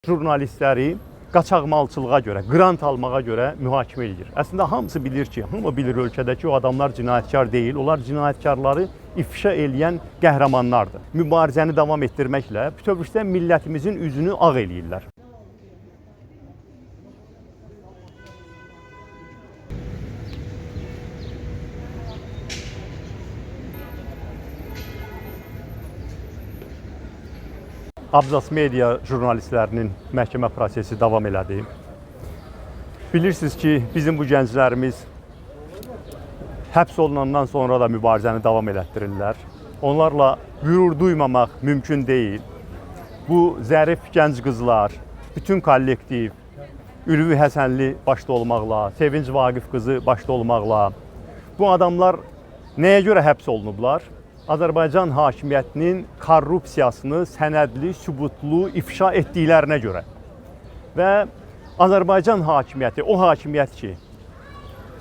Jurnalistləri qaçaqmalçılığa görə, qrant almağa görə mühakimə edir. Əslində hamısı bilir ki, hamı bilir ölkədəki o adamlar cinayətkar deyil, onlar cinayətkarları ifşa eləyən qəhrəmanlardır. Mübarizəni davam etdirməklə bütövlükdə millətimizin üzünü ağ eləyirlər. Abzas Media jurnalistlərinin məhkəmə prosesi davam elədi. Bilirsiniz ki, bizim bu gənclərimiz həbs olunandan sonra da mübarizəni davam elətdirirlər. Onlarla qürur duymamaq mümkün deyil. Bu zərif gənc qızlar, bütün kollektiv, Ülvi Həsənli başda olmaqla, Sevinç Vaqif qızı başda olmaqla, bu adamlar nəyə görə həbs olunublar? Azərbaycan hakimiyyətinin korrupsiyasını sənədli, sübutlu ifşa etdiklərinə görə və Azərbaycan hakimiyyəti, o hakimiyyət ki,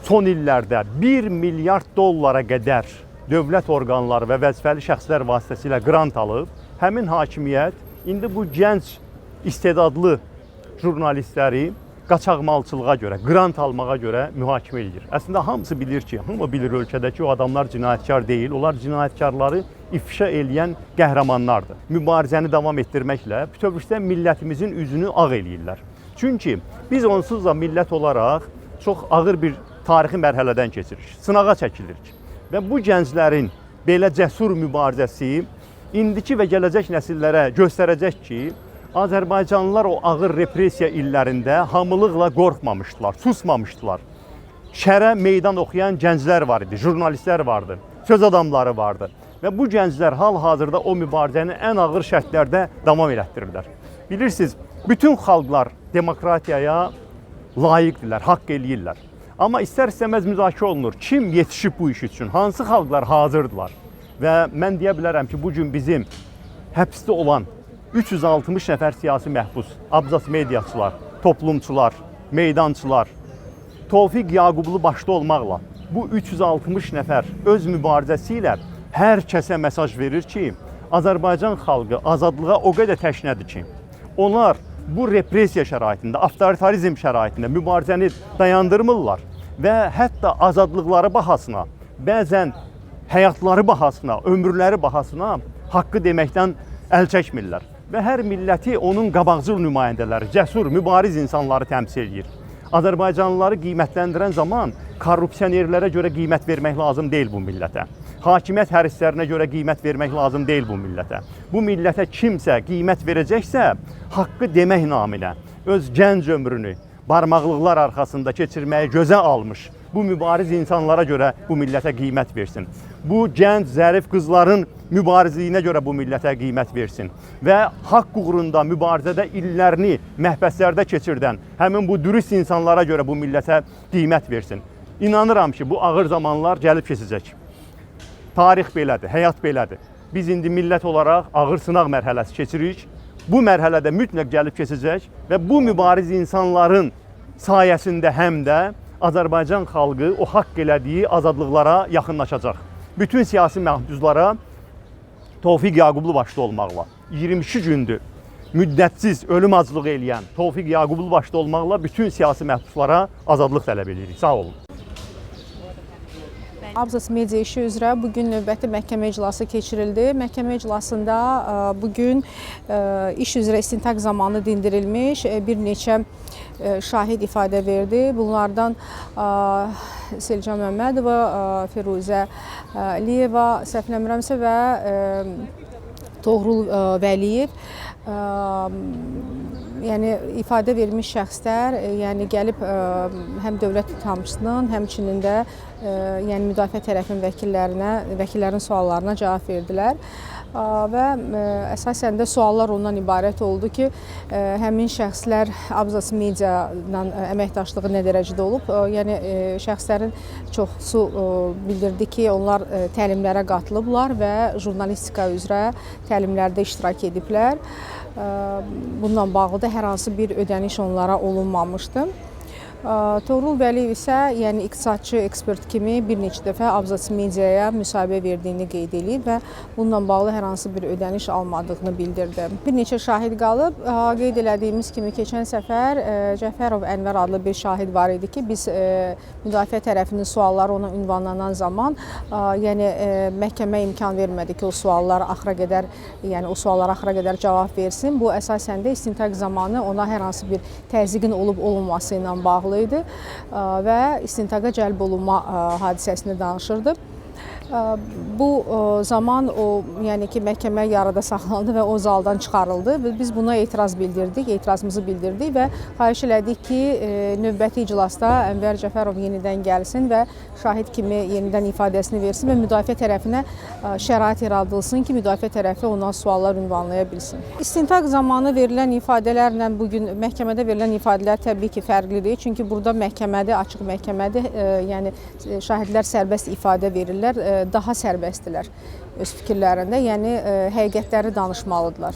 son illərdə 1 milyard dollara qədər dövlət orqanları və vəzifəli şəxslər vasitəsilə qrant alıb, həmin hakimiyyət indi bu gənc istedadlı jurnalistləri qaçaqmalçılığa görə, qrant almağa görə mühakimə edir. Əslində hamısı bilir ki, hamı bilir ölkədəki o adamlar cinayətkar deyil, onlar cinayətkarları ifşa eləyən qəhrəmanlardır. Mübarizəni davam etdirməklə bütövlükdə millətimizin üzünü ağ eləyirlər. Çünki biz onsuz da millət olaraq çox ağır bir tarixi mərhələdən keçirik, sınağa çəkilirik. Və bu gənclərin belə cəsur mübarizəsi indiki və gələcək nəsillərə göstərəcək ki, Azərbaycanlılar o ağır repressiya illərində hamılıqla qorxmamışdılar, susmamışdılar. Şərə meydan oxuyan gənclər var idi, jurnalistlər vardı, söz adamları vardı. Və bu gənclər hal-hazırda o mübarizəni ən ağır şərtlərdə davam elətdirirlər. Bilirsiniz, bütün xalqlar demokratiyaya layiqdirlər, haqq eləyirlər. Amma istər-istəməz müzakirə olunur, kim yetişib bu iş üçün, hansı xalqlar hazırdılar? Və mən deyə bilərəm ki, bugün bizim həbsdə olan 360 nəfər siyasi məhbus, Abzas mediaçılar, toplumçular, meydançılar, Tofiq Yaqublu başda olmaqla bu 360 nəfər öz mübarizəsi ilə hər kəsə mesaj verir ki, Azərbaycan xalqı azadlığa o qədər təşnədir ki, onlar bu repressiya şəraitində, avtoritarizm şəraitində mübarizəni dayandırmırlar və hətta azadlıqları bahasına, bəzən həyatları bahasına, ömürləri bahasına haqqı deməkdən əl çəkmirlər. Və hər milləti onun qabaqcıl nümayəndələri, cəsur, mübariz insanları təmsil edir. Azərbaycanlıları qiymətləndirən zaman korrupsionerlərə görə qiymət vermək lazım deyil bu millətə. Hakimiyyət hərislərinə görə qiymət vermək lazım deyil bu millətə. Bu millətə kimsə qiymət verəcəksə, haqqı demək naminə öz gənc ömrünü barmaqlıqlar arxasında keçirməyi gözə almış bu mübariz insanlara görə bu millətə qiymət versin. Bu gənc, zərif qızların mübarizliyinə görə bu millətə qiymət versin. Və haqq uğrunda mübarizədə illərini məhbəslərdə keçirdən həmin bu dürüst insanlara görə bu millətə qiymət versin. İnanıram ki, bu ağır zamanlar gəlib keçəcək. Tarix belədir, həyat belədir. Biz indi millət olaraq ağır sınaq mərhələsi keçirik. Bu mərhələdə mütləq gəlib keçəcək və bu mübariz insanların sayəsində həm də Azərbaycan xalqı o haqq elədiyi azadlıqlara yaxınlaşacaq. Bütün siyasi məhbuslara Tofiq Yaqublu başda olmaqla 22 gündür müddətsiz ölüm acılığı eləyən Tofiq Yaqublu başda olmaqla bütün siyasi məhbuslara azadlıq tələb edirik. Sağ olun. Abzas Media işi üzrə bugün növbəti məhkəmə iclası keçirildi. Məhkəmə iclasında bugün iş üzrə istintaq zamanı dindirilmiş bir neçə şahid ifadə verdi. Bunlardan Selcan Məmmədova, Firuzə Liyeva, səhv eləmirəmsə və Toğrul Vəliyev. Yəni ifadə vermiş şəxslər yəni gəlib həm dövlət ittihamçısının, həmçinin də yəni müdafiə tərəfinin vəkillərin suallarına cavab verdilər. Və əsasən də suallar ondan ibarət oldu ki, həmin şəxslər Abzas Media ilə əməkdaşlığı nə dərəcədə olub? Yəni şəxslərin çoxusu bildirdi ki, onlar təlimlərə qatılıblar və jurnalistika üzrə təlimlərdə iştirak ediblər. Bununla bağlı da hər hansı bir ödəniş onlara olunmamışdı. Toğrul Vəliyev isə yəni iqtisadçı ekspert kimi bir neçə dəfə Abzas Mediaya müsahibə verdiyini qeyd edib və bununla bağlı hər hansı bir ödəniş almadığını bildirdi. Bir neçə şahid qalıb. Qeyd elədiyimiz kimi keçən səfər Cəfərov Ənvər adlı bir şahid var idi ki, biz müdafiə tərəfinin sualları ona ünvanlanan zaman yəni məhkəmə imkan vermədi ki, o suallara axıra qədər cavab versin. Bu əsasən də istintaq zamanı ona hər hansı bir təzyiqin olub-olmaması ilə bağlı idi və istintaqa cəlb olunma hadisəsini danışırdı. Bu zaman o, yəni ki, məhkəmə yarıda saxlandı və o zaldan çıxarıldı və biz buna etirazımızı bildirdik və xahiş elədik ki, növbəti iclasda Ənvər Cəfərov yenidən gəlsin və şahid kimi yenidən ifadəsini versin və müdafiə tərəfinə şərait yaradılsın ki, müdafiə tərəfi ondan suallar ünvanlaya bilsin. İstintaq zamanı verilən ifadələrlə bugün məhkəmədə verilən ifadələr təbii ki, fərqlidir. Çünki burada məhkəmədə, açıq məhkəmədə, yəni şahidlər sərbəst ifadə verirlər, daha sərbəstdirlər öz fikirlərində, yəni həqiqətləri danışmalıdırlar.